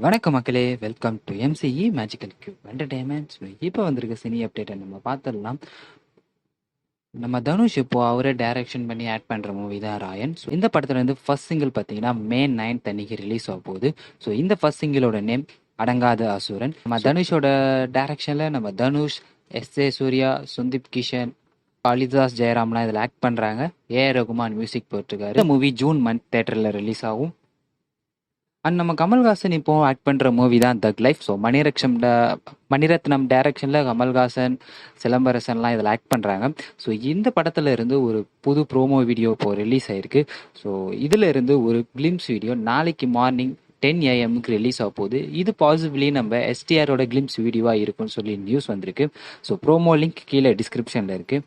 வணக்கம் மக்களே, welcome to MCE magical cube entertainments. இப்போ வந்திருக்க சினி அப்டேட்டை நம்ம பார்த்துடலாம். நம்ம தனுஷ் இப்போ அவரே டைரக்ஷன் பண்ணி ஆட் பண்ணுற மூவி தான் ராயன். ஸோ இந்த படத்துல இருந்து ஃபர்ஸ்ட் சிங்கிள் பார்த்தீங்கன்னா மே 9 அன்னைக்கு ரிலீஸ் ஆக போகுது. ஸோ இந்த ஃபர்ஸ்ட் சிங்கிளோட நேம் அடங்காத அசுரன். நம்ம தனுஷோட டைரக்ஷனில் நம்ம தனுஷ், எஸ்.ஏ. சூர்யா, சுந்தீப் கிஷன், காளிதாஸ் ஜெயராம்லாம் இதில் ஆக்ட் பண்ணுறாங்க. ஏ.ஆர். ரகுமான் மியூசிக் போட்டிருக்காரு. இந்த மூவி ஜூன் மந்த் தேட்டரில் ரிலீஸ் ஆகும். அண்ட் நம்ம கமல்ஹாசன் இப்போ ஆக்ட் பண்ணுற மூவி தான் தக் லைஃப். ஸோ மணிரத்னம் டைரக்ஷனில் கமல்ஹாசன், சிலம்பரசன்லாம் இதில் ஆக்ட் பண்ணுறாங்க. ஸோ இந்த படத்தில் இருந்து ஒரு புது ப்ரோமோ வீடியோ இப்போ ரிலீஸ் ஆயிருக்கு. ஸோ இதில் இருந்து ஒரு கிளிம்ஸ் வீடியோ நாளைக்கு மார்னிங் 10 AM ரிலீஸ் ஆக போகுது. இது பாசிபிளி நம்ம எஸ்டிஆரோட கிளிம்ஸ் வீடியோவாக இருக்கும்னு சொல்லி நியூஸ் வந்திருக்கு. ஸோ ப்ரோமோ லிங்க் கீழே டிஸ்கிரிப்ஷனில் இருக்குது.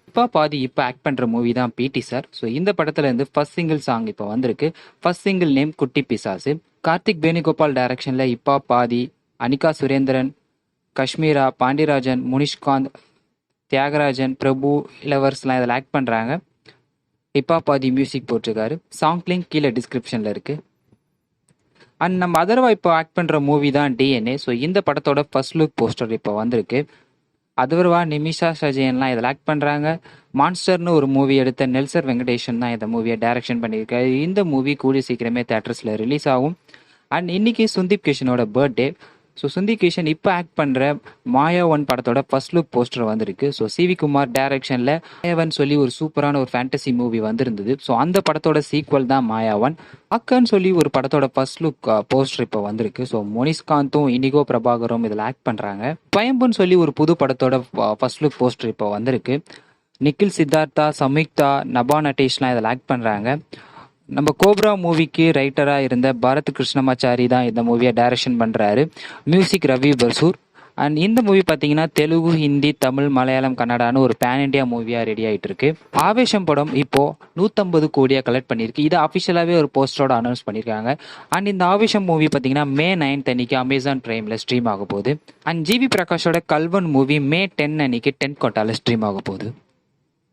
இப்போ ஆக்ட் பண்ணுற மூவி தான் பிடி சார். ஸோ இந்த படத்துல இருந்து ஃபர்ஸ்ட் சிங்கிள் சாங் இப்போ வந்திருக்கு. ஃபர்ஸ்ட் சிங்கிள் நேம் குட்டி பிசாசு. கார்த்திக் வேணுகோபால் டைரக்ஷனில் இப்பா பாதி, அனிகா சுரேந்திரன், காஷ்மீரா, பாண்டியராஜன், முனிஷ்காந்த், தியாகராஜன், பிரபு, இளவரசெலாம் இதில் ஆக்ட் பண்ணுறாங்க. இப்பா பாதி மியூசிக் போட்டிருக்காரு. சாங் லிங்க் கீழே டிஸ்கிரிப்ஷனில் இருக்குது. அண்ட் நம்ம அதர்வா இப்போ ஆக்ட் பண்ணுற மூவி தான் டிஎன்ஏ. ஸோ இந்த படத்தோட ஃபர்ஸ்ட் லுக் போஸ்டர் இப்போ வந்திருக்கு. அதர்வா, நிமிஷா சஜயன்லாம் இதில் ஆக்ட் பண்ணுறாங்க. மான்ஸ்டர்னு ஒரு மூவி எடுத்த நெல்சர் வெங்கடேஷன் தான் இந்த மூவியை டைரக்ஷன் பண்ணியிருக்காரு. இந்த மூவி கூடிய சீக்கிரமே தேட்டர்ஸில் ரிலீஸ் ஆகும். அண்ட் இன்னைக்கு சுந்தீப் கிஷனோட பர்த்டே. ஸோ சுந்தீப் கிஷன் இப்போ ஆக்ட் பண்ணுற மாயாவன் படத்தோட ஃபர்ஸ்ட் லுக் போஸ்டர் வந்திருக்கு. ஸோ சிவி குமார் டைரக்ஷனில் மாயாவன் சொல்லி ஒரு சூப்பரான ஒரு ஃபேண்டசி மூவி வந்திருந்தது. ஸோ அந்த படத்தோட சீக்வல் தான் மாயாவன். அக்கன்னு சொல்லி ஒரு படத்தோட ஃபர்ஸ்ட் லுக் போஸ்டர் இப்போ வந்திருக்கு. ஸோ மோனிஷ்காந்தும் இனிகோ பிரபாகரும் இதில் ஆக்ட் பண்ணுறாங்க. பயம்புன்னு சொல்லி ஒரு புது படத்தோட ஃபர்ஸ்ட் லுக் போஸ்டர் இப்போ வந்திருக்கு. நிக்கில், சித்தார்த்தா, சம்யுக்தா, நபா நட்டேஷ்லாம் இதில் ஆக்ட் பண்ணுறாங்க. நம்ம கோப்ரா மூவிக்கு ரைட்டராக இருந்த பாரத் கிருஷ்ணமாச்சாரி தான் இந்த மூவியை டைரக்ஷன் பண்ணுறாரு. மியூசிக் ரவி பர்சூர். அண்ட் இந்த மூவி பார்த்தீங்கன்னா தெலுங்கு, ஹிந்தி, தமிழ், மலையாளம், கன்னடான்னு ஒரு பேன் இண்டியா மூவியாக ரெடி ஆகிட்டு இருக்கு. ஆவேசம் படம் இப்போ 150 கோடியாக கலெக்ட் பண்ணியிருக்கு. இதை அஃபிஷியலாகவே ஒரு போஸ்டரோட அனௌன்ஸ் பண்ணியிருக்காங்க. அண்ட் இந்த ஆவேசம் மூவி பார்த்தீங்கன்னா மே 9 அன்னைக்கு அமேசான் பிரைமில் ஸ்ட்ரீம் ஆக போகுது. அண்ட் ஜிவி பிரகாஷோட கல்வன் மூவி மே 10 அன்னைக்கு 10 கோட்டாவில் ஸ்ட்ரீம் ஆக போகுது.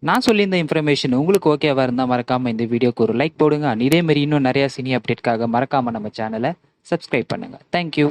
நான் சொல்லியிருந்த இன்ஃபர்மேஷன் உங்களுக்கு ஓகேவா இருந்தால் மறக்காமல் இந்த வீடியோக்கு ஒரு லைக் போடுங்க. இதே மாதிரி இன்னும் நிறையா சினி அப்டேட்காக மறக்காமல் நம்ம சேனலை சப்ஸ்கிரைப் பண்ணுங்கள். தேங்க்யூ.